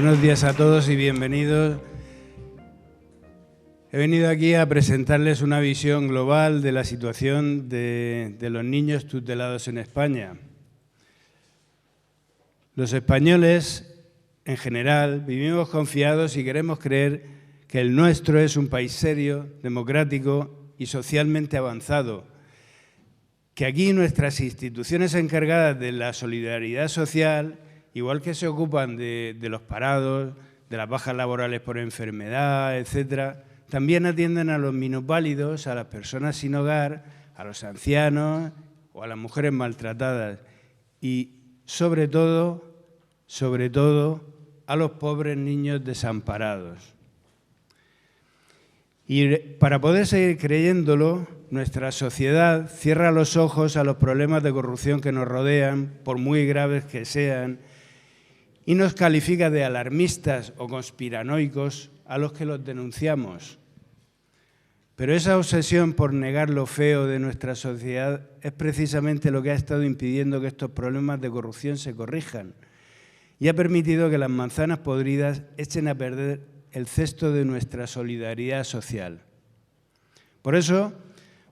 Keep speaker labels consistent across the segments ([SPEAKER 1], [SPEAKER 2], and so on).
[SPEAKER 1] Buenos días a todos y bienvenidos. He venido aquí a presentarles una visión global de la situación de los niños tutelados en España. Los españoles, en general, vivimos confiados y queremos creer que el nuestro es un país serio, democrático y socialmente avanzado, que aquí nuestras instituciones encargadas de la solidaridad social, igual que se ocupan de los parados, de las bajas laborales por enfermedad, etcétera, también atienden a los minusválidos, a las personas sin hogar, a los ancianos o a las mujeres maltratadas y, sobre todo, a los pobres niños desamparados. Y para poder seguir creyéndolo, nuestra sociedad cierra los ojos a los problemas de corrupción que nos rodean, por muy graves que sean, y nos califica de alarmistas o conspiranoicos a los que los denunciamos. Pero esa obsesión por negar lo feo de nuestra sociedad es precisamente lo que ha estado impidiendo que estos problemas de corrupción se corrijan y ha permitido que las manzanas podridas echen a perder el cesto de nuestra solidaridad social. Por eso,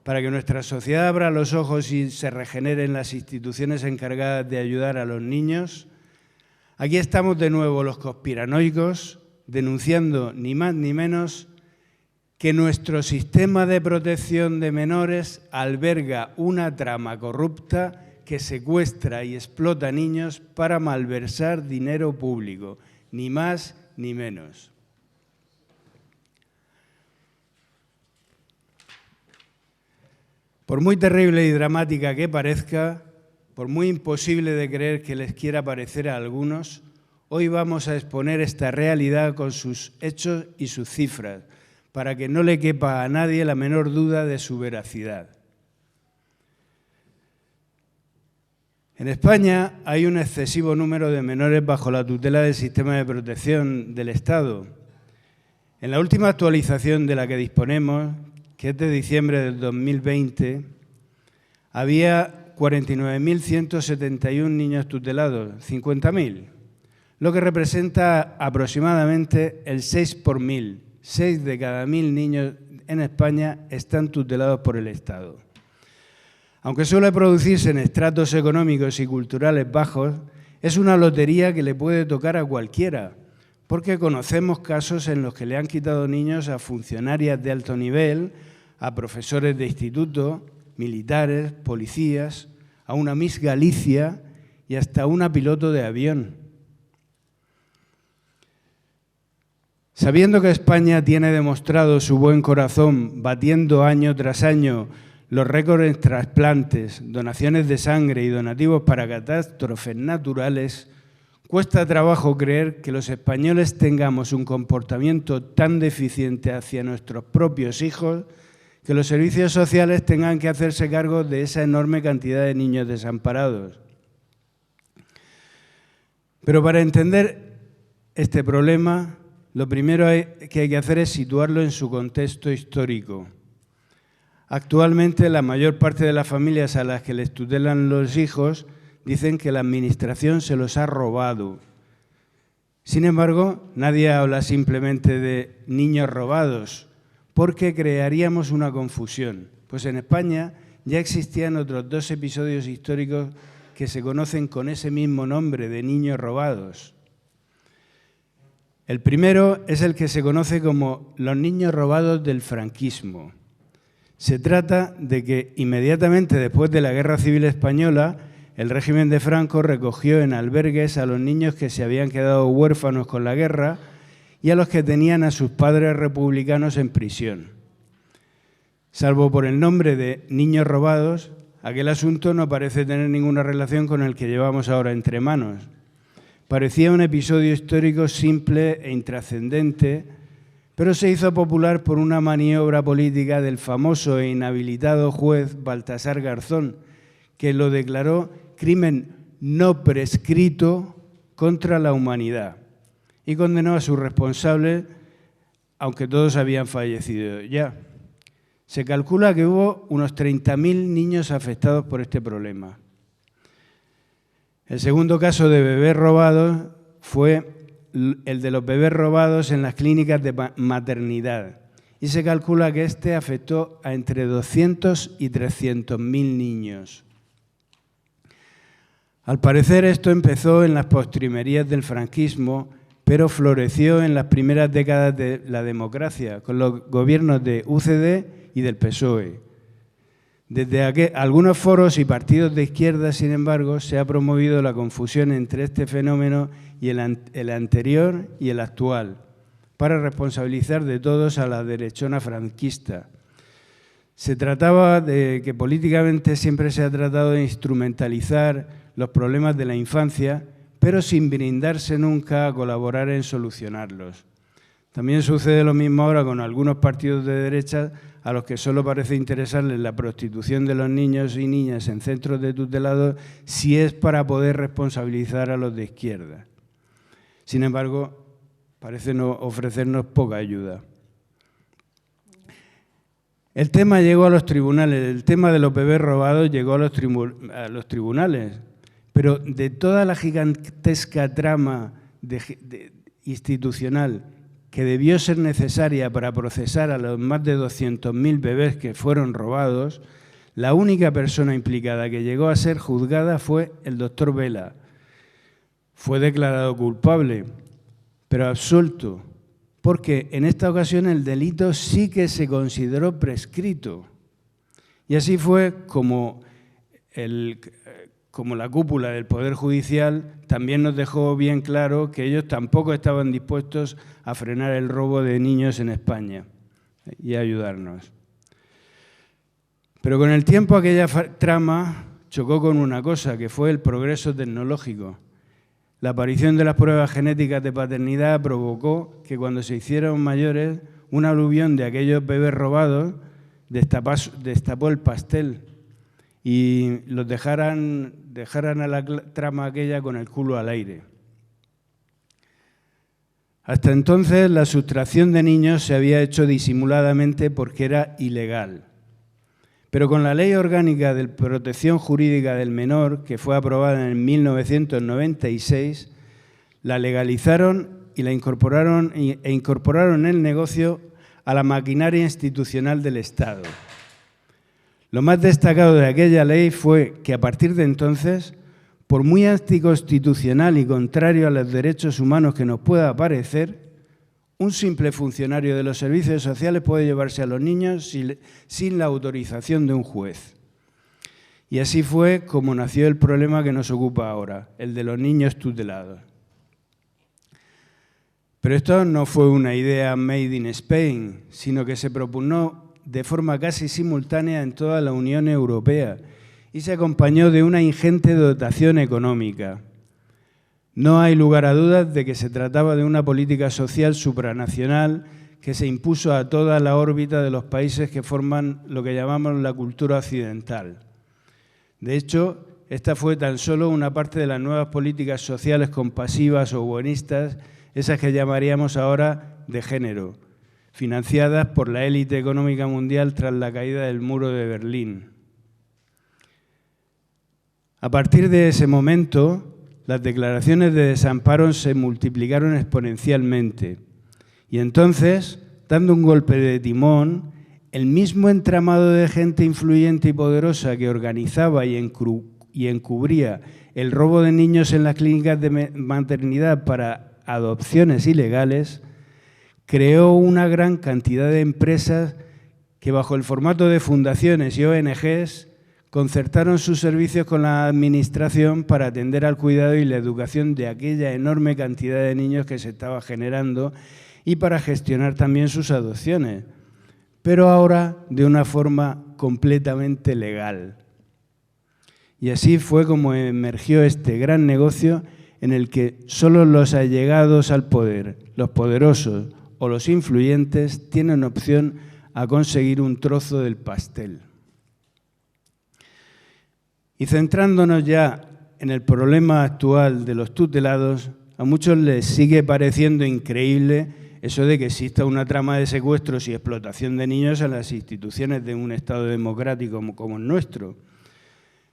[SPEAKER 1] para que nuestra sociedad abra los ojos y se regeneren las instituciones encargadas de ayudar a los niños, aquí estamos de nuevo los conspiranoicos denunciando ni más ni menos que nuestro sistema de protección de menores alberga una trama corrupta que secuestra y explota a niños para malversar dinero público, ni más ni menos. Por muy terrible y dramática que parezca, por muy imposible de creer que les quiera parecer a algunos, hoy vamos a exponer esta realidad con sus hechos y sus cifras, para que no le quepa a nadie la menor duda de su veracidad. En España hay un excesivo número de menores bajo la tutela del sistema de protección del Estado. En la última actualización de la que disponemos, que es de diciembre del 2020, había 49.171 niños tutelados, 50.000, lo que representa aproximadamente el 6 por 1.000. 6 de cada 1.000 niños en España están tutelados por el Estado. Aunque suele producirse en estratos económicos y culturales bajos, es una lotería que le puede tocar a cualquiera, porque conocemos casos en los que le han quitado niños a funcionarias de alto nivel, a profesores de instituto, militares, policías, a una Miss Galicia y hasta a una piloto de avión. Sabiendo que España tiene demostrado su buen corazón, batiendo año tras año los récords en trasplantes, donaciones de sangre y donativos para catástrofes naturales, cuesta trabajo creer que los españoles tengamos un comportamiento tan deficiente hacia nuestros propios hijos que los servicios sociales tengan que hacerse cargo de esa enorme cantidad de niños desamparados. Pero para entender este problema, lo primero que hay que hacer es situarlo en su contexto histórico. Actualmente, la mayor parte de las familias a las que les tutelan los hijos dicen que la Administración se los ha robado. Sin embargo, nadie habla simplemente de niños robados, porque crearíamos una confusión. Pues en España ya existían otros 2 episodios históricos que se conocen con ese mismo nombre de niños robados. El primero es el que se conoce como los niños robados del franquismo. Se trata de que inmediatamente después de la Guerra Civil Española, el régimen de Franco recogió en albergues a los niños que se habían quedado huérfanos con la guerra y a los que tenían a sus padres republicanos en prisión. Salvo por el nombre de niños robados, aquel asunto no parece tener ninguna relación con el que llevamos ahora entre manos. Parecía un episodio histórico simple e intrascendente, pero se hizo popular por una maniobra política del famoso e inhabilitado juez Baltasar Garzón, que lo declaró crimen no prescrito contra la humanidad y condenó a sus responsables, aunque todos habían fallecido ya. Se calcula que hubo unos 30.000 niños afectados por este problema. El segundo caso de bebés robados fue el de los bebés robados en las clínicas de maternidad. Y se calcula que este afectó a entre 200 y 300.000 niños. Al parecer esto empezó en las postrimerías del franquismo, pero floreció en las primeras décadas de la democracia, con los gobiernos de UCD y del PSOE. Desde algunos foros y partidos de izquierda, sin embargo, se ha promovido la confusión entre este fenómeno y el anterior y el actual, para responsabilizar de todos a la derechona franquista. Se trataba de que políticamente siempre se ha tratado de instrumentalizar los problemas de la infancia, pero sin brindarse nunca a colaborar en solucionarlos. También sucede lo mismo ahora con algunos partidos de derecha a los que solo parece interesarles la prostitución de los niños y niñas en centros de tutelados si es para poder responsabilizar a los de izquierda. Sin embargo, parece no ofrecernos poca ayuda. El tema llegó a los tribunales, el tema de los bebés robados llegó a los tribunales, pero de toda la gigantesca trama institucional que debió ser necesaria para procesar a los más de 200.000 bebés que fueron robados, la única persona implicada que llegó a ser juzgada fue el doctor Vela. Fue declarado culpable, pero absuelto, porque en esta ocasión el delito sí que se consideró prescrito. Y así fue como la cúpula del Poder Judicial también nos dejó bien claro que ellos tampoco estaban dispuestos a frenar el robo de niños en España y a ayudarnos. Pero con el tiempo aquella trama chocó con una cosa, que fue el progreso tecnológico. La aparición de las pruebas genéticas de paternidad provocó que cuando se hicieron mayores, un aluvión de aquellos bebés robados destapó el pastel y los dejaran a la trama aquella con el culo al aire. Hasta entonces la sustracción de niños se había hecho disimuladamente porque era ilegal. Pero con la Ley Orgánica de Protección Jurídica del Menor, que fue aprobada en 1996, la legalizaron y la incorporaron el negocio a la maquinaria institucional del Estado. Lo más destacado de aquella ley fue que a partir de entonces, por muy anticonstitucional y contrario a los derechos humanos que nos pueda parecer, un simple funcionario de los servicios sociales puede llevarse a los niños sin la autorización de un juez. Y así fue como nació el problema que nos ocupa ahora, el de los niños tutelados. Pero esto no fue una idea made in Spain, sino que se propugnó de forma casi simultánea en toda la Unión Europea y se acompañó de una ingente dotación económica. No hay lugar a dudas de que se trataba de una política social supranacional que se impuso a toda la órbita de los países que forman lo que llamamos la cultura occidental. De hecho, esta fue tan solo una parte de las nuevas políticas sociales compasivas o buenistas, esas que llamaríamos ahora de género, financiadas por la élite económica mundial tras la caída del muro de Berlín. A partir de ese momento, las declaraciones de desamparo se multiplicaron exponencialmente y entonces, dando un golpe de timón, el mismo entramado de gente influyente y poderosa que organizaba y encubría el robo de niños en las clínicas de maternidad para adopciones ilegales, creó una gran cantidad de empresas que bajo el formato de fundaciones y ONGs concertaron sus servicios con la administración para atender al cuidado y la educación de aquella enorme cantidad de niños que se estaba generando y para gestionar también sus adopciones, pero ahora de una forma completamente legal. Y así fue como emergió este gran negocio en el que solo los allegados al poder, los poderosos o los influyentes tienen opción a conseguir un trozo del pastel. Y centrándonos ya en el problema actual de los tutelados, a muchos les sigue pareciendo increíble eso de que exista una trama de secuestros y explotación de niños en las instituciones de un Estado democrático como el nuestro.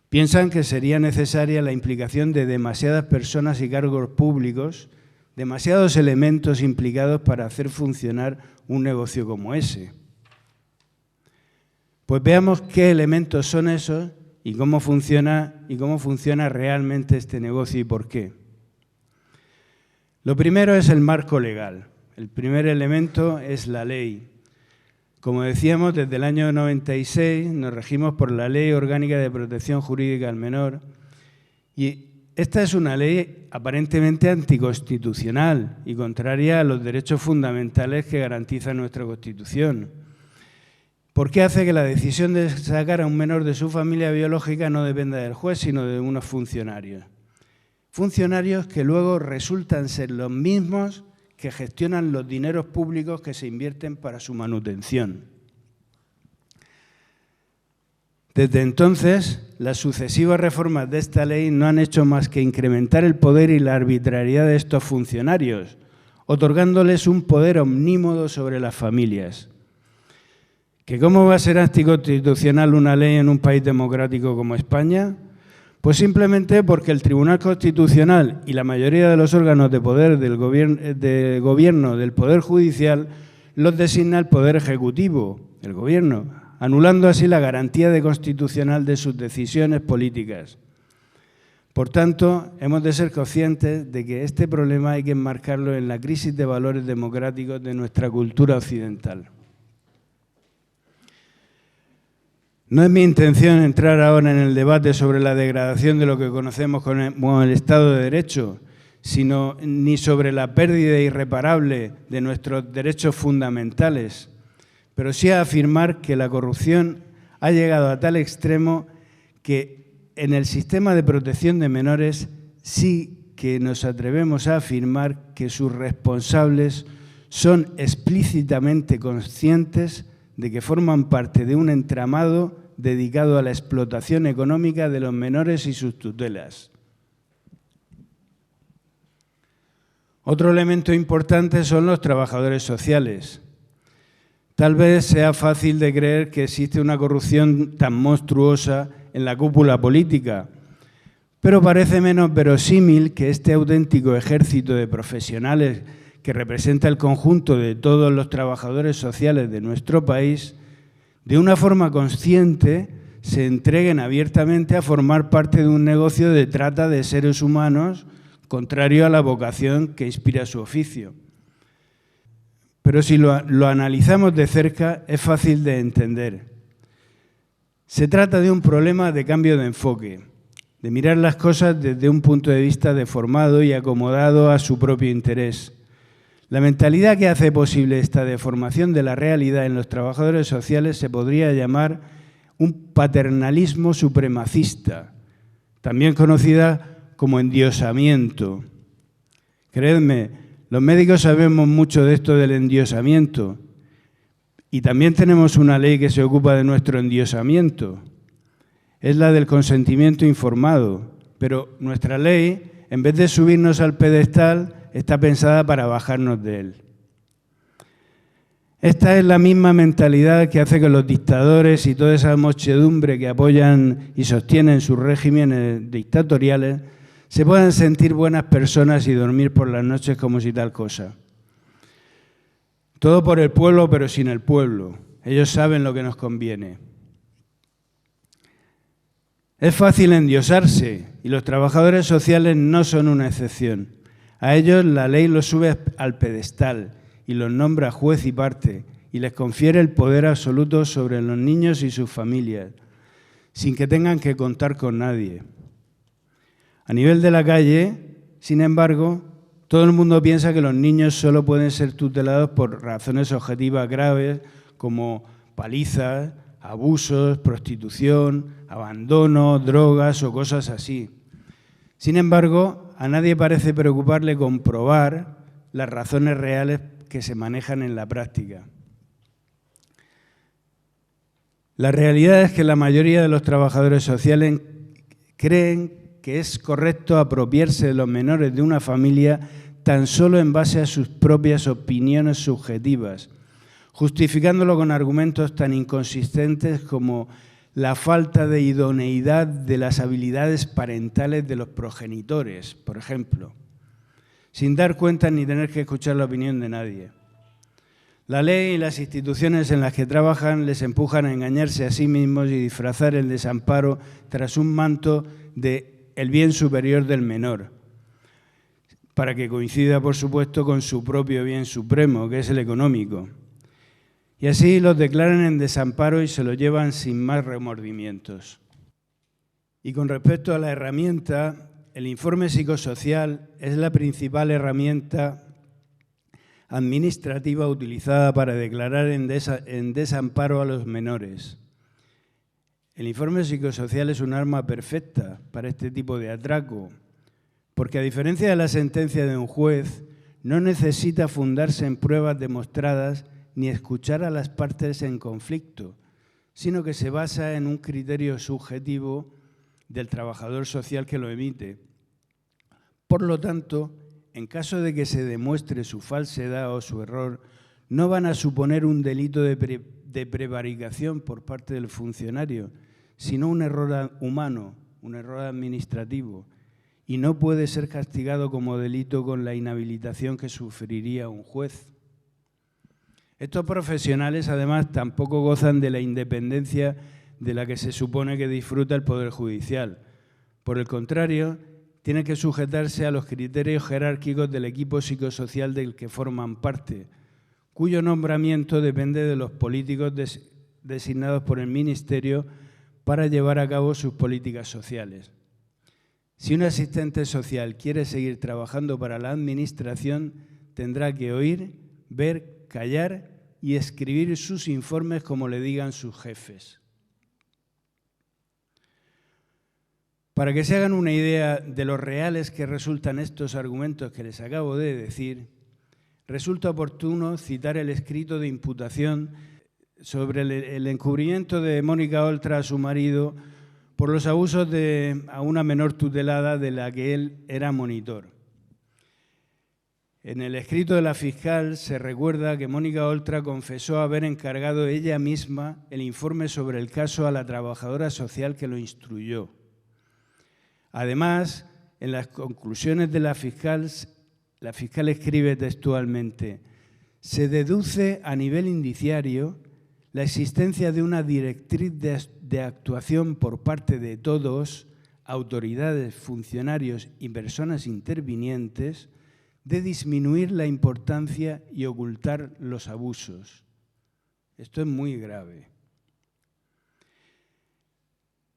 [SPEAKER 1] Piensan que sería necesaria la implicación de demasiadas personas y cargos públicos, demasiados elementos implicados para hacer funcionar un negocio como ese. Pues veamos qué elementos son esos y cómo funciona realmente este negocio y por qué. Lo primero es el marco legal. El primer elemento es la ley. Como decíamos, desde el año 96 nos regimos por la Ley Orgánica de Protección Jurídica al Menor y esta es una ley aparentemente anticonstitucional y contraria a los derechos fundamentales que garantiza nuestra Constitución. Porque hace que la decisión de sacar a un menor de su familia biológica no dependa del juez, sino de unos funcionarios. Funcionarios que luego resultan ser los mismos que gestionan los dineros públicos que se invierten para su manutención. Desde entonces, las sucesivas reformas de esta ley no han hecho más que incrementar el poder y la arbitrariedad de estos funcionarios, otorgándoles un poder omnímodo sobre las familias. ¿Que cómo va a ser anticonstitucional una ley en un país democrático como España? Pues simplemente porque el Tribunal Constitucional y la mayoría de los órganos de poder del gobierno del Poder Judicial los designa el Poder Ejecutivo, el Gobierno, anulando así la garantía de constitucional de sus decisiones políticas. Por tanto, hemos de ser conscientes de que este problema hay que enmarcarlo en la crisis de valores democráticos de nuestra cultura occidental. No es mi intención entrar ahora en el debate sobre la degradación de lo que conocemos como el Estado de Derecho, ni sobre la pérdida irreparable de nuestros derechos fundamentales, pero sí a afirmar que la corrupción ha llegado a tal extremo que en el sistema de protección de menores sí que nos atrevemos a afirmar que sus responsables son explícitamente conscientes de que forman parte de un entramado dedicado a la explotación económica de los menores y sus tutelas. Otro elemento importante son los trabajadores sociales. Tal vez sea fácil de creer que existe una corrupción tan monstruosa en la cúpula política, pero parece menos verosímil que este auténtico ejército de profesionales que representa el conjunto de todos los trabajadores sociales de nuestro país, de una forma consciente se entreguen abiertamente a formar parte de un negocio de trata de seres humanos contrario a la vocación que inspira su oficio. Pero si lo analizamos de cerca, es fácil de entender. Se trata de un problema de cambio de enfoque, de mirar las cosas desde un punto de vista deformado y acomodado a su propio interés. La mentalidad que hace posible esta deformación de la realidad en los trabajadores sociales se podría llamar un paternalismo supremacista, también conocida como endiosamiento. Creedme, los médicos sabemos mucho de esto del endiosamiento y también tenemos una ley que se ocupa de nuestro endiosamiento. Es la del consentimiento informado, pero nuestra ley, en vez de subirnos al pedestal, está pensada para bajarnos de él. Esta es la misma mentalidad que hace que los dictadores y toda esa muchedumbre que apoyan y sostienen sus regímenes dictatoriales se puedan sentir buenas personas y dormir por las noches como si tal cosa. Todo por el pueblo, pero sin el pueblo. Ellos saben lo que nos conviene. Es fácil endiosarse y los trabajadores sociales no son una excepción. A ellos la ley los sube al pedestal y los nombra juez y parte y les confiere el poder absoluto sobre los niños y sus familias, sin que tengan que contar con nadie. A nivel de la calle, sin embargo, todo el mundo piensa que los niños solo pueden ser tutelados por razones objetivas graves como palizas, abusos, prostitución, abandono, drogas o cosas así. Sin embargo, a nadie parece preocuparle comprobar las razones reales que se manejan en la práctica. La realidad es que la mayoría de los trabajadores sociales creen que es correcto apropiarse de los menores de una familia tan solo en base a sus propias opiniones subjetivas, justificándolo con argumentos tan inconsistentes como la falta de idoneidad de las habilidades parentales de los progenitores, por ejemplo. sin dar cuenta ni tener que escuchar la opinión de nadie. La ley y las instituciones en las que trabajan les empujan a engañarse a sí mismos y disfrazar el desamparo tras un manto de el bien superior del menor, para que coincida, por supuesto, con su propio bien supremo, que es el económico. Y así los declaran en desamparo y se lo llevan sin más remordimientos. Y con respecto a la herramienta, el informe psicosocial es la principal herramienta administrativa utilizada para declarar en desamparo a los menores. El informe psicosocial es un arma perfecta para este tipo de atraco, porque a diferencia de la sentencia de un juez, no necesita fundarse en pruebas demostradas ni escuchar a las partes en conflicto, sino que se basa en un criterio subjetivo del trabajador social que lo emite. Por lo tanto, en caso de que se demuestre su falsedad o su error, no van a suponer un delito de prevaricación por parte del funcionario, sino un error humano, un error administrativo, y no puede ser castigado como delito con la inhabilitación que sufriría un juez. Estos profesionales, además, tampoco gozan de la independencia de la que se supone que disfruta el Poder Judicial. Por el contrario, tienen que sujetarse a los criterios jerárquicos del equipo psicosocial del que forman parte, cuyo nombramiento depende de los políticos designados por el Ministerio para llevar a cabo sus políticas sociales. Si un asistente social quiere seguir trabajando para la Administración, tendrá que oír, ver, callar y escribir sus informes como le digan sus jefes. Para que se hagan una idea de lo reales que resultan estos argumentos que les acabo de decir, resulta oportuno citar el escrito de imputación sobre el encubrimiento de Mónica Oltra a su marido por los abusos a una menor tutelada de la que él era monitor. En el escrito de la fiscal se recuerda que Mónica Oltra confesó haber encargado ella misma el informe sobre el caso a la trabajadora social que lo instruyó. Además, en las conclusiones de la fiscal escribe textualmente: se deduce a nivel indiciario la existencia de una directriz de actuación por parte de todos, autoridades, funcionarios y personas intervinientes, de disminuir la importancia y ocultar los abusos. Esto es muy grave.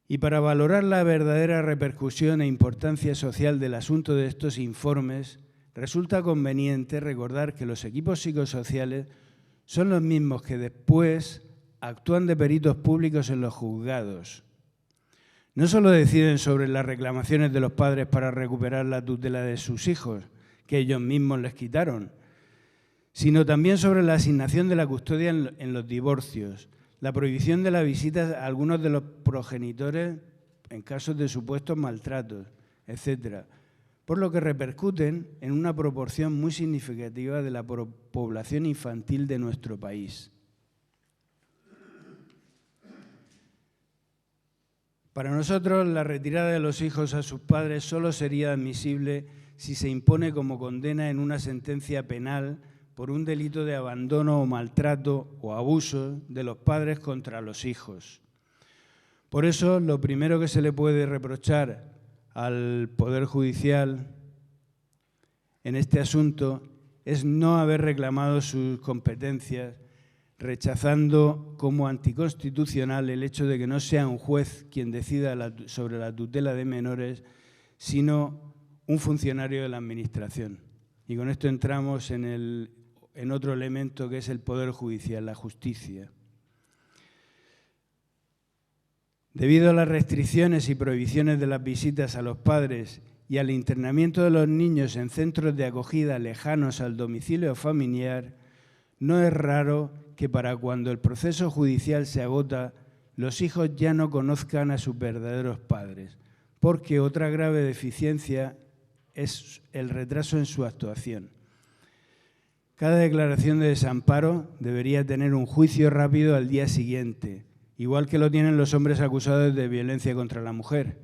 [SPEAKER 1] Y para valorar la verdadera repercusión e importancia social del asunto de estos informes, resulta conveniente recordar que los equipos psicosociales son los mismos que después actúan de peritos públicos en los juzgados. No solo deciden sobre las reclamaciones de los padres para recuperar la tutela de sus hijos, que ellos mismos les quitaron, sino también sobre la asignación de la custodia en los divorcios, la prohibición de la visita a algunos de los progenitores en casos de supuestos maltratos, etc., por lo que repercuten en una proporción muy significativa de la población infantil de nuestro país. Para nosotros, la retirada de los hijos a sus padres solo sería admisible si se impone como condena en una sentencia penal por un delito de abandono o maltrato o abuso de los padres contra los hijos. Por eso, lo primero que se le puede reprochar al Poder Judicial en este asunto es no haber reclamado sus competencias, rechazando como anticonstitucional el hecho de que no sea un juez quien decida sobre la tutela de menores, sino un funcionario de la Administración. Y con esto entramos en otro elemento que es el Poder Judicial, la justicia. Debido a las restricciones y prohibiciones de las visitas a los padres y al internamiento de los niños en centros de acogida lejanos al domicilio familiar, no es raro que para cuando el proceso judicial se agota, los hijos ya no conozcan a sus verdaderos padres, porque otra grave deficiencia es el retraso en su actuación. Cada declaración de desamparo debería tener un juicio rápido al día siguiente, igual que lo tienen los hombres acusados de violencia contra la mujer.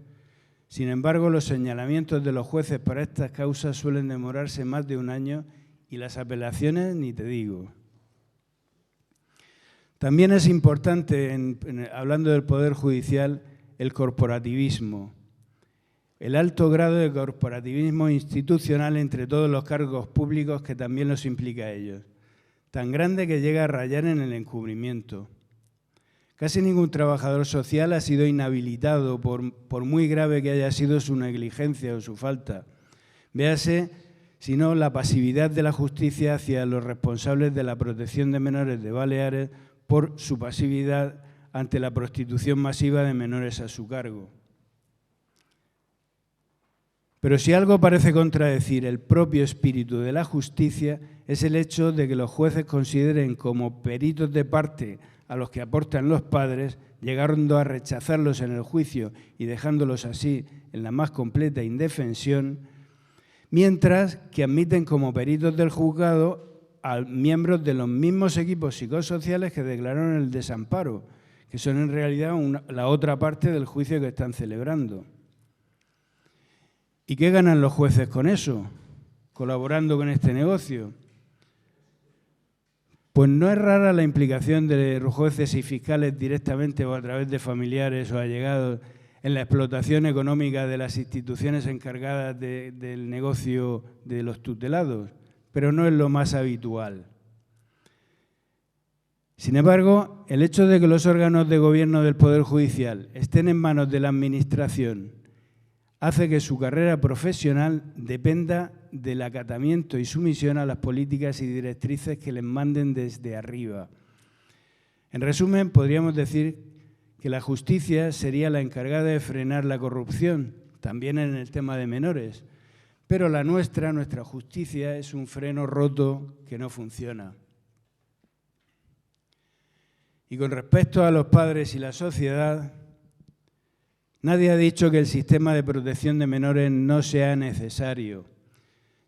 [SPEAKER 1] Sin embargo, los señalamientos de los jueces para estas causas suelen demorarse más de un año y las apelaciones ni te digo. También es importante, hablando del Poder Judicial, el corporativismo. El alto grado de corporativismo institucional entre todos los cargos públicos que también los implica a ellos. Tan grande que llega a rayar en el encubrimiento. Casi ningún trabajador social ha sido inhabilitado por muy grave que haya sido su negligencia o su falta. Véase, si no, la pasividad de la justicia hacia los responsables de la protección de menores de Baleares por su pasividad ante la prostitución masiva de menores a su cargo. Pero si algo parece contradecir el propio espíritu de la justicia, es el hecho de que los jueces consideren como peritos de parte a los que aportan los padres, llegando a rechazarlos en el juicio y dejándolos así en la más completa indefensión, mientras que admiten como peritos del juzgado a miembros de los mismos equipos psicosociales que declararon el desamparo, que son en realidad la otra parte del juicio que están celebrando. ¿Y qué ganan los jueces con eso, colaborando con este negocio? Pues no es rara la implicación de los jueces y fiscales directamente o a través de familiares o allegados en la explotación económica de las instituciones encargadas del negocio de los tutelados, pero no es lo más habitual. Sin embargo, el hecho de que los órganos de gobierno del Poder Judicial estén en manos de la Administración hace que su carrera profesional dependa del acatamiento y sumisión a las políticas y directrices que les manden desde arriba. En resumen, podríamos decir que la justicia sería la encargada de frenar la corrupción, también en el tema de menores, pero nuestra justicia es un freno roto que no funciona. Y con respecto a los padres y la sociedad, nadie ha dicho que el sistema de protección de menores no sea necesario.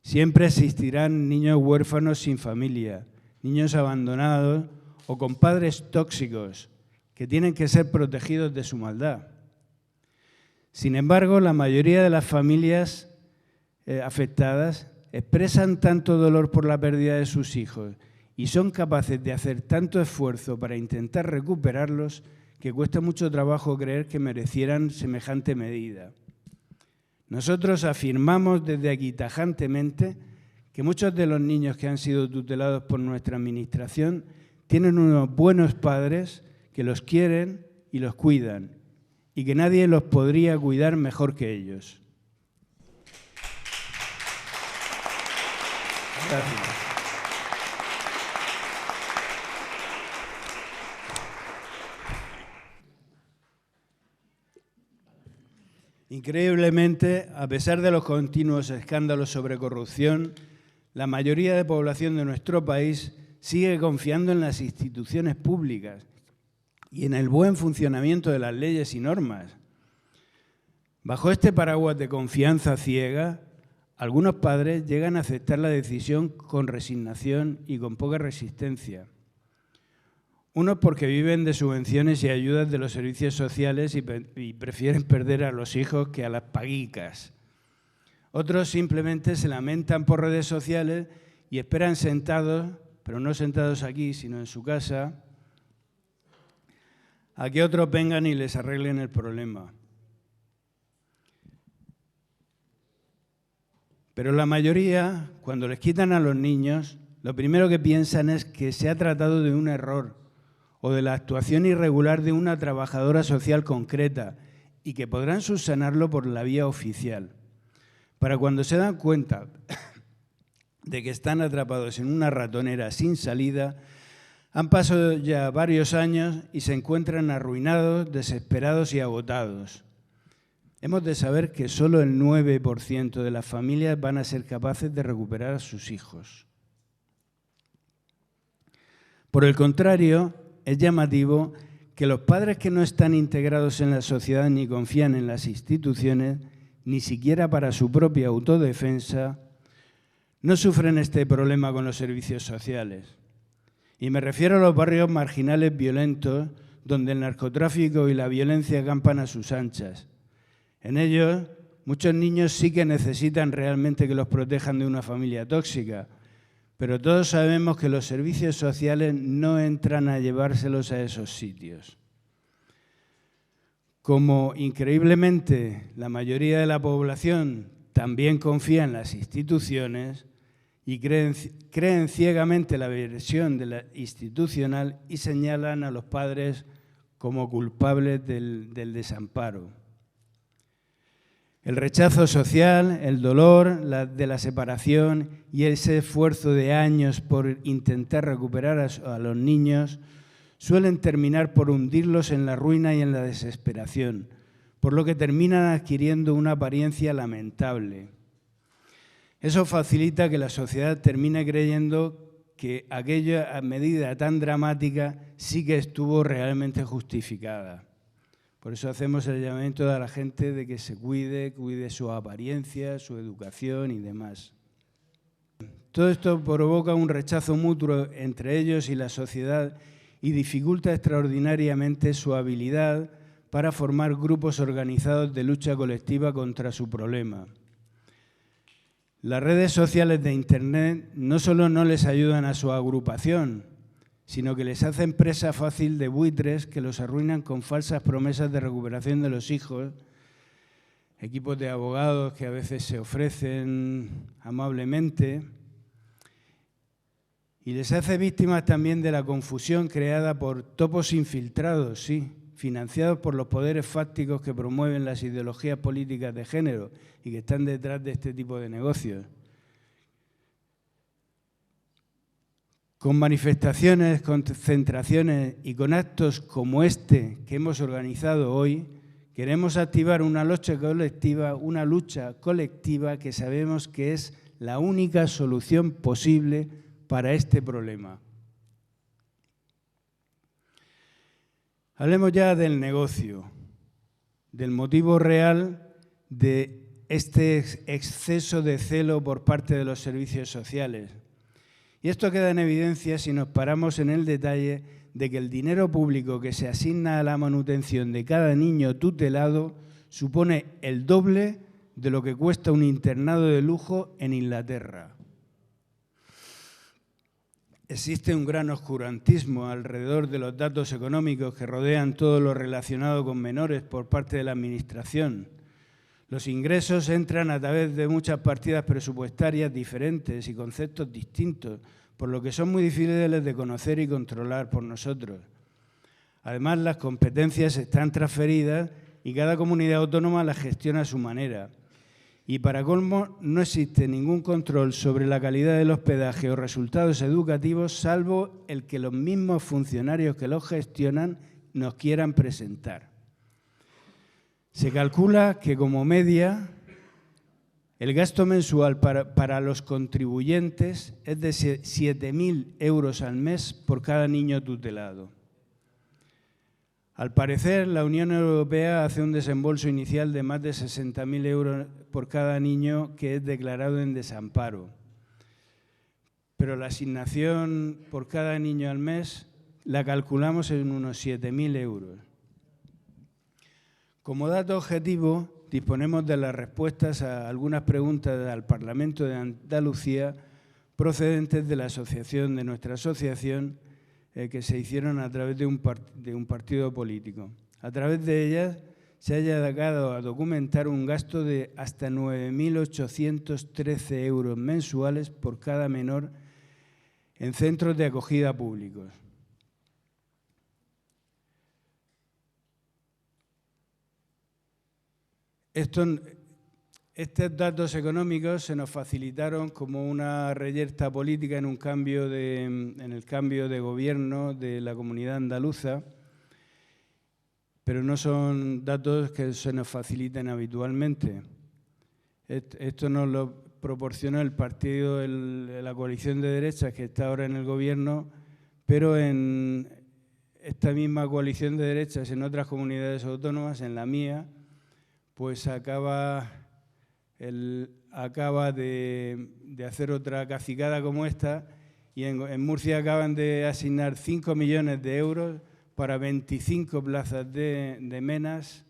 [SPEAKER 1] Siempre existirán niños huérfanos sin familia, niños abandonados o con padres tóxicos que tienen que ser protegidos de su maldad. Sin embargo, la mayoría de las familias afectadas expresan tanto dolor por la pérdida de sus hijos y son capaces de hacer tanto esfuerzo para intentar recuperarlos que cuesta mucho trabajo creer que merecieran semejante medida. Nosotros afirmamos desde aquí tajantemente que muchos de los niños que han sido tutelados por nuestra Administración tienen unos buenos padres que los quieren y los cuidan, y que nadie los podría cuidar mejor que ellos. Gracias. Increíblemente, a pesar de los continuos escándalos sobre corrupción, la mayoría de población de nuestro país sigue confiando en las instituciones públicas y en el buen funcionamiento de las leyes y normas. Bajo este paraguas de confianza ciega, algunos padres llegan a aceptar la decisión con resignación y con poca resistencia. Unos porque viven de subvenciones y ayudas de los servicios sociales y prefieren perder a los hijos que a las paguicas. Otros simplemente se lamentan por redes sociales y esperan sentados, pero no sentados aquí, sino en su casa, a que otros vengan y les arreglen el problema. Pero la mayoría, cuando les quitan a los niños, lo primero que piensan es que se ha tratado de un error o de la actuación irregular de una trabajadora social concreta y que podrán subsanarlo por la vía oficial. Para cuando se dan cuenta de que están atrapados en una ratonera sin salida, han pasado ya varios años y se encuentran arruinados, desesperados y agotados. Hemos de saber que solo el 9% de las familias van a ser capaces de recuperar a sus hijos. Por el contrario, es llamativo que los padres que no están integrados en la sociedad ni confían en las instituciones, ni siquiera para su propia autodefensa, no sufren este problema con los servicios sociales. Y me refiero a los barrios marginales violentos, donde el narcotráfico y la violencia campan a sus anchas. En ellos, muchos niños sí que necesitan realmente que los protejan de una familia tóxica, pero todos sabemos que los servicios sociales no entran a llevárselos a esos sitios. Como increíblemente la mayoría de la población también confía en las instituciones y creen ciegamente la versión de la institucional y señalan a los padres como culpables del desamparo. El rechazo social, el dolor de la separación y ese esfuerzo de años por intentar recuperar a los niños suelen terminar por hundirlos en la ruina y en la desesperación, por lo que terminan adquiriendo una apariencia lamentable. Eso facilita que la sociedad termine creyendo que aquella medida tan dramática sí que estuvo realmente justificada. Por eso hacemos el llamamiento a la gente de que se cuide su apariencia, su educación y demás. Todo esto provoca un rechazo mutuo entre ellos y la sociedad y dificulta extraordinariamente su habilidad para formar grupos organizados de lucha colectiva contra su problema. Las redes sociales de Internet no solo no les ayudan a su agrupación, sino que les hacen presa fácil de buitres que los arruinan con falsas promesas de recuperación de los hijos, equipos de abogados que a veces se ofrecen amablemente, y les hace víctimas también de la confusión creada por topos infiltrados, sí, financiados por los poderes fácticos que promueven las ideologías políticas de género y que están detrás de este tipo de negocios. Con manifestaciones, concentraciones y con actos como este que hemos organizado hoy, queremos activar una lucha colectiva que sabemos que es la única solución posible para este problema. Hablemos ya del negocio, del motivo real de este exceso de celo por parte de los servicios sociales. Y esto queda en evidencia si nos paramos en el detalle de que el dinero público que se asigna a la manutención de cada niño tutelado supone el doble de lo que cuesta un internado de lujo en Inglaterra. Existe un gran oscurantismo alrededor de los datos económicos que rodean todo lo relacionado con menores por parte de la Administración. Los ingresos entran a través de muchas partidas presupuestarias diferentes y conceptos distintos, por lo que son muy difíciles de conocer y controlar por nosotros. Además, las competencias están transferidas y cada comunidad autónoma las gestiona a su manera. Y para colmo, no existe ningún control sobre la calidad del hospedaje o resultados educativos, salvo el que los mismos funcionarios que los gestionan nos quieran presentar. Se calcula que como media el gasto mensual para los contribuyentes es de 7.000 euros al mes por cada niño tutelado. Al parecer, la Unión Europea hace un desembolso inicial de más de 60.000 euros por cada niño que es declarado en desamparo. Pero la asignación por cada niño al mes la calculamos en unos 7.000 euros. Como dato objetivo, disponemos de las respuestas a algunas preguntas al Parlamento de Andalucía procedentes de la asociación, de nuestra asociación, que se hicieron a través de un partido político. A través de ellas se ha llegado a documentar un gasto de hasta 9.813 euros mensuales por cada menor en centros de acogida públicos. Estos datos económicos se nos facilitaron como una reyerta política en el cambio de gobierno de la comunidad andaluza, pero no son datos que se nos faciliten habitualmente. Esto nos lo proporcionó el partido, la coalición de derechas que está ahora en el gobierno, pero en esta misma coalición de derechas en otras comunidades autónomas, en la mía, pues acaba de hacer otra cacicada como esta y en Murcia acaban de asignar 5 millones de euros para 25 plazas de menas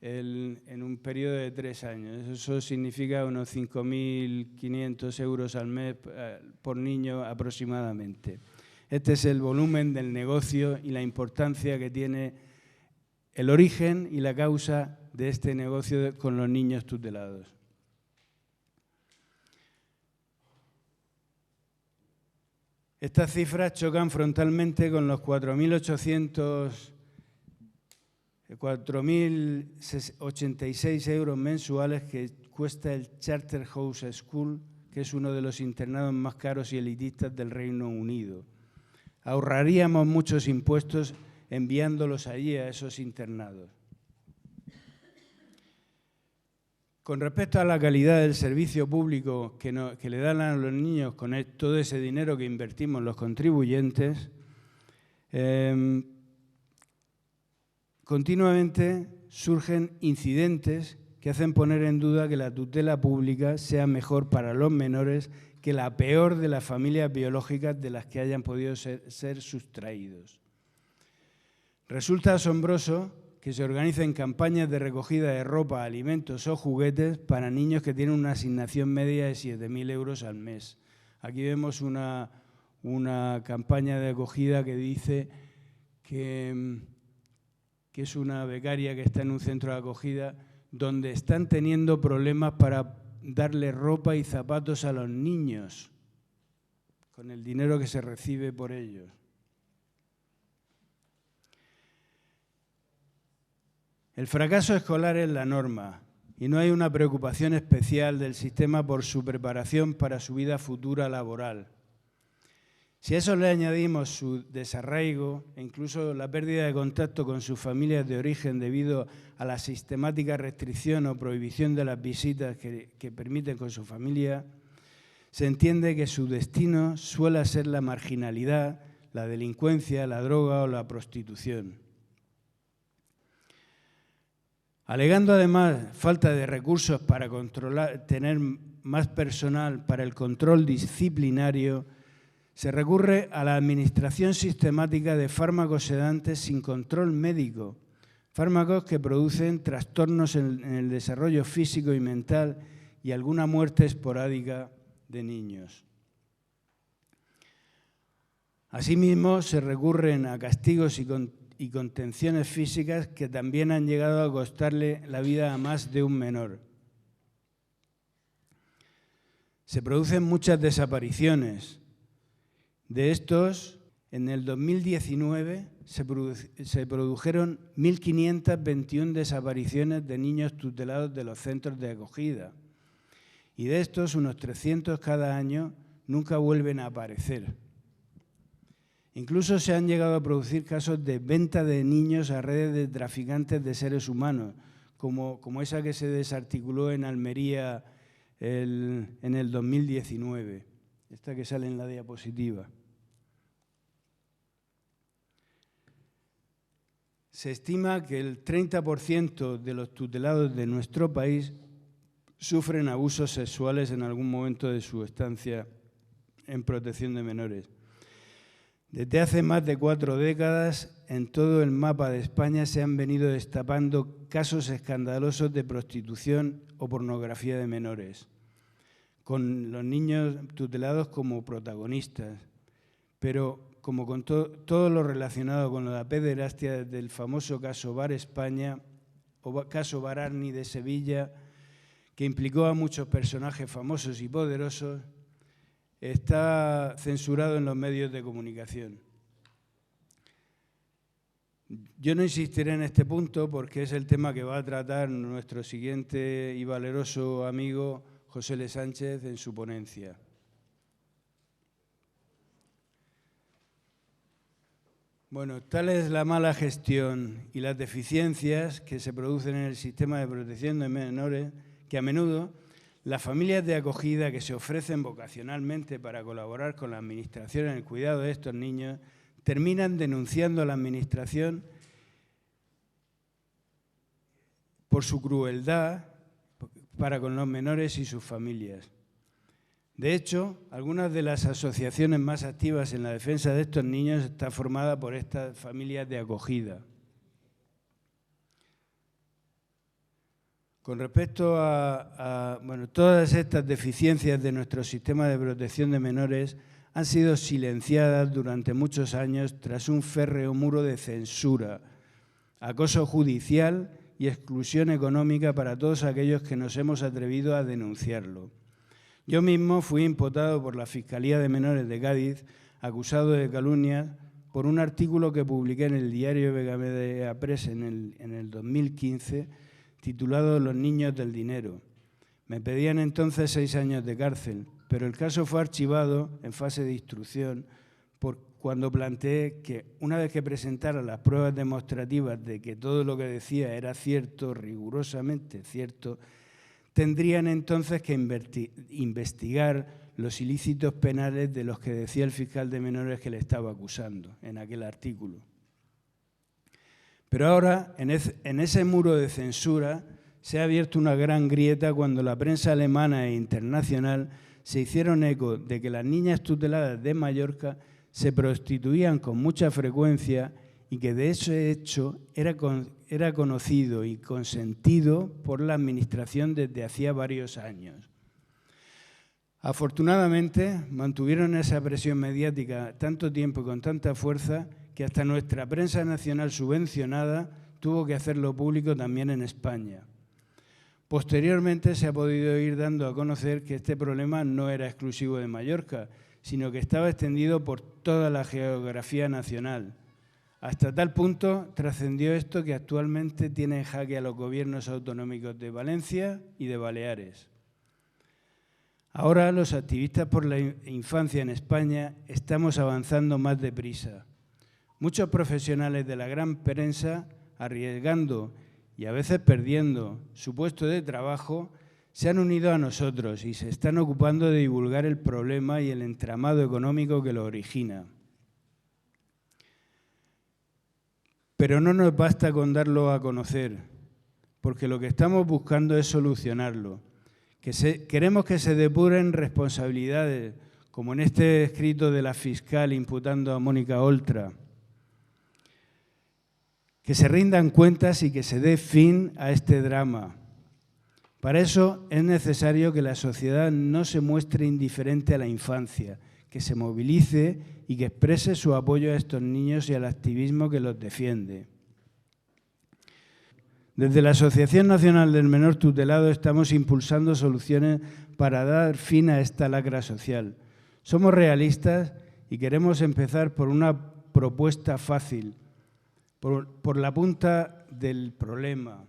[SPEAKER 1] en un periodo de 3 años. Eso significa unos 5.500 euros al mes por niño aproximadamente. Este es el volumen del negocio y la importancia que tiene el origen y la causa de este negocio con los niños tutelados. Estas cifras chocan frontalmente con los 4.086 euros mensuales que cuesta el Charterhouse School, que es uno de los internados más caros y elitistas del Reino Unido. Ahorraríamos muchos impuestos enviándolos allí a esos internados. Con respecto a la calidad del servicio público que le dan a los niños con todo ese dinero que invertimos los contribuyentes, continuamente surgen incidentes que hacen poner en duda que la tutela pública sea mejor para los menores que la peor de las familias biológicas de las que hayan podido ser sustraídos. Resulta asombroso que se organicen campañas de recogida de ropa, alimentos o juguetes para niños que tienen una asignación media de 7.000 euros al mes. Aquí vemos una campaña de acogida que dice que es una becaria que está en un centro de acogida donde están teniendo problemas para darle ropa y zapatos a los niños con el dinero que se recibe por ellos. El fracaso escolar es la norma y no hay una preocupación especial del sistema por su preparación para su vida futura laboral. Si a eso le añadimos su desarraigo e incluso la pérdida de contacto con sus familias de origen debido a la sistemática restricción o prohibición de las visitas que permiten con su familia, se entiende que su destino suele ser la marginalidad, la delincuencia, la droga o la prostitución. Alegando además falta de recursos para tener más personal para el control disciplinario, se recurre a la administración sistemática de fármacos sedantes sin control médico, fármacos que producen trastornos en el desarrollo físico y mental y alguna muerte esporádica de niños. Asimismo, se recurren a castigos y contenciones físicas que también han llegado a costarle la vida a más de un menor. Se producen muchas desapariciones. De estos, en el 2019 se produjeron 1.521 desapariciones de niños tutelados de los centros de acogida. Y de estos, unos 300 cada año nunca vuelven a aparecer. Incluso se han llegado a producir casos de venta de niños a redes de traficantes de seres humanos, como esa que se desarticuló en Almería en el 2019, esta que sale en la diapositiva. Se estima que el 30% de los tutelados de nuestro país sufren abusos sexuales en algún momento de su estancia en protección de menores. Desde hace más de 4 décadas, en todo el mapa de España se han venido destapando casos escandalosos de prostitución o pornografía de menores, con los niños tutelados como protagonistas, pero como con todo lo relacionado con la pederastia, desde el famoso caso Bar España o caso Bararni de Sevilla, que implicó a muchos personajes famosos y poderosos, está censurado en los medios de comunicación. Yo no insistiré en este punto porque es el tema que va a tratar nuestro siguiente y valeroso amigo José L. Sánchez en su ponencia. Bueno, tal es la mala gestión y las deficiencias que se producen en el sistema de protección de menores que a menudo las familias de acogida que se ofrecen vocacionalmente para colaborar con la Administración en el cuidado de estos niños terminan denunciando a la Administración por su crueldad para con los menores y sus familias. De hecho, algunas de las asociaciones más activas en la defensa de estos niños están formadas por estas familias de acogida. Con respecto a todas estas deficiencias de nuestro sistema de protección de menores han sido silenciadas durante muchos años tras un férreo muro de censura, acoso judicial y exclusión económica para todos aquellos que nos hemos atrevido a denunciarlo. Yo mismo fui imputado por la Fiscalía de Menores de Cádiz, acusado de calumnia, por un artículo que publiqué en el diario Vega Media Press en el 2015, titulado Los niños del dinero. Me pedían entonces 6 años de cárcel, pero el caso fue archivado en fase de instrucción cuando planteé que una vez que presentara las pruebas demostrativas de que todo lo que decía era cierto, rigurosamente cierto, tendrían entonces que investigar los ilícitos penales de los que decía el fiscal de menores que le estaba acusando en aquel artículo. Pero ahora, en ese muro de censura, se ha abierto una gran grieta cuando la prensa alemana e internacional se hicieron eco de que las niñas tuteladas de Mallorca se prostituían con mucha frecuencia y que de ese hecho era conocido y consentido por la Administración desde hacía varios años. Afortunadamente, mantuvieron esa presión mediática tanto tiempo y con tanta fuerza que hasta nuestra prensa nacional subvencionada tuvo que hacerlo público también en España. Posteriormente se ha podido ir dando a conocer que este problema no era exclusivo de Mallorca, sino que estaba extendido por toda la geografía nacional. Hasta tal punto trascendió esto que actualmente tiene en jaque a los gobiernos autonómicos de Valencia y de Baleares. Ahora los activistas por la infancia en España estamos avanzando más deprisa. Muchos profesionales de la gran prensa, arriesgando y a veces perdiendo su puesto de trabajo, se han unido a nosotros y se están ocupando de divulgar el problema y el entramado económico que lo origina. Pero no nos basta con darlo a conocer, porque lo que estamos buscando es solucionarlo. Queremos que se depuren responsabilidades, como en este escrito de la fiscal imputando a Mónica Oltra, que se rindan cuentas y que se dé fin a este drama. Para eso es necesario que la sociedad no se muestre indiferente a la infancia, que se movilice y que exprese su apoyo a estos niños y al activismo que los defiende. Desde la Asociación Nacional del Menor Tutelado estamos impulsando soluciones para dar fin a esta lacra social. Somos realistas y queremos empezar por una propuesta fácil, por la punta del problema.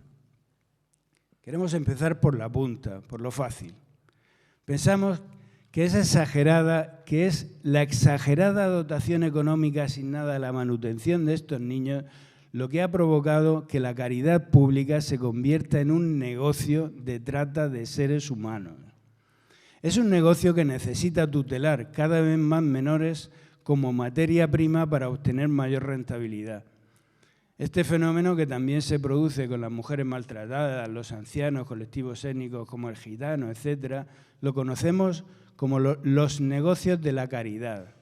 [SPEAKER 1] Queremos empezar por la punta, por lo fácil. Pensamos que es la exagerada dotación económica asignada a la manutención de estos niños lo que ha provocado que la caridad pública se convierta en un negocio de trata de seres humanos. Es un negocio que necesita tutelar cada vez más menores como materia prima para obtener mayor rentabilidad. Este fenómeno, que también se produce con las mujeres maltratadas, los ancianos, colectivos étnicos como el gitano, etc., lo conocemos como los negocios de la caridad.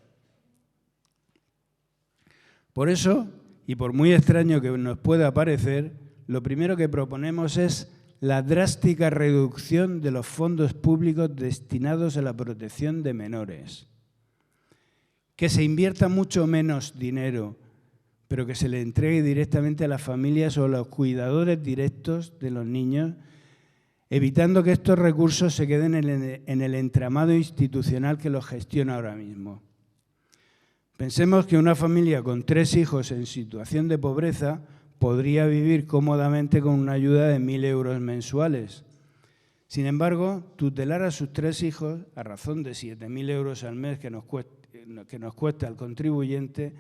[SPEAKER 1] Por eso, y por muy extraño que nos pueda parecer, lo primero que proponemos es la drástica reducción de los fondos públicos destinados a la protección de menores. Que se invierta mucho menos dinero, pero que se le entregue directamente a las familias o a los cuidadores directos de los niños, evitando que estos recursos se queden en el entramado institucional que los gestiona ahora mismo. Pensemos que una familia con 3 hijos en situación de pobreza podría vivir cómodamente con una ayuda de 1.000 euros mensuales. Sin embargo, tutelar a sus 3 hijos, a razón de 7.000 euros al mes que nos cuesta al contribuyente,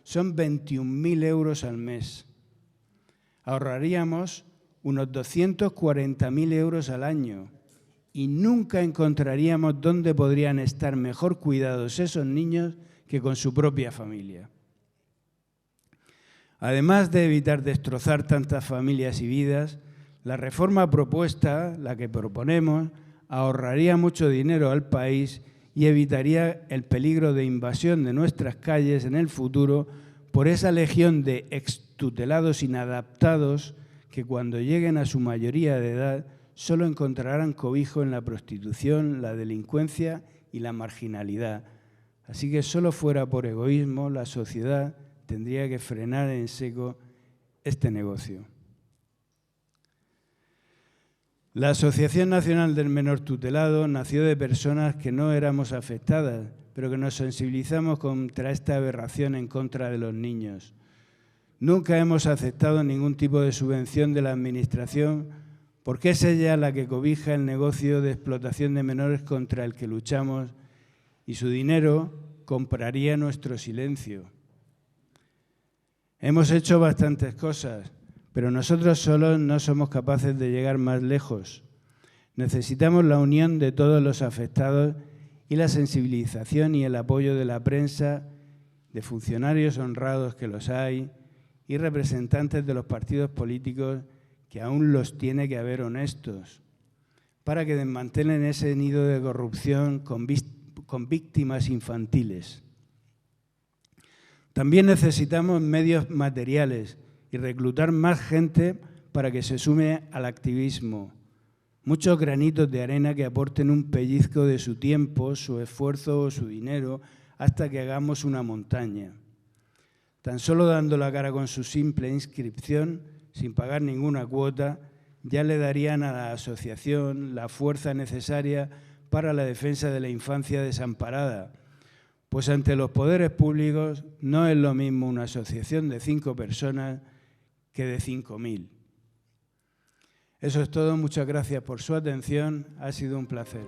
[SPEAKER 1] son 21.000 euros al mes. Ahorraríamos unos 240.000 euros al año y nunca encontraríamos dónde podrían estar mejor cuidados esos niños que con su propia familia. Además de evitar destrozar tantas familias y vidas, la reforma propuesta, la que proponemos, ahorraría mucho dinero al país y evitaría el peligro de invasión de nuestras calles en el futuro por esa legión de extutelados inadaptados que cuando lleguen a su mayoría de edad solo encontrarán cobijo en la prostitución, la delincuencia y la marginalidad. Así que solo fuera por egoísmo, la sociedad tendría que frenar en seco este negocio. La Asociación Nacional del Menor Tutelado nació de personas que no éramos afectadas, pero que nos sensibilizamos contra esta aberración en contra de los niños. Nunca hemos aceptado ningún tipo de subvención de la Administración porque es ella la que cobija el negocio de explotación de menores contra el que luchamos y su dinero compraría nuestro silencio. Hemos hecho bastantes cosas, pero nosotros solos no somos capaces de llegar más lejos. Necesitamos la unión de todos los afectados y la sensibilización y el apoyo de la prensa, de funcionarios honrados que los hay y representantes de los partidos políticos, que aún los tiene que haber honestos, para que desmantelen ese nido de corrupción con víctimas infantiles. También necesitamos medios materiales y reclutar más gente para que se sume al activismo. Muchos granitos de arena que aporten un pellizco de su tiempo, su esfuerzo o su dinero hasta que hagamos una montaña. Tan solo dando la cara con su simple inscripción, sin pagar ninguna cuota, ya le darían a la asociación la fuerza necesaria para la defensa de la infancia desamparada. Pues ante los poderes públicos no es lo mismo una asociación de 5 personas que de 5.000. Eso es todo, muchas gracias por su atención, ha sido un placer.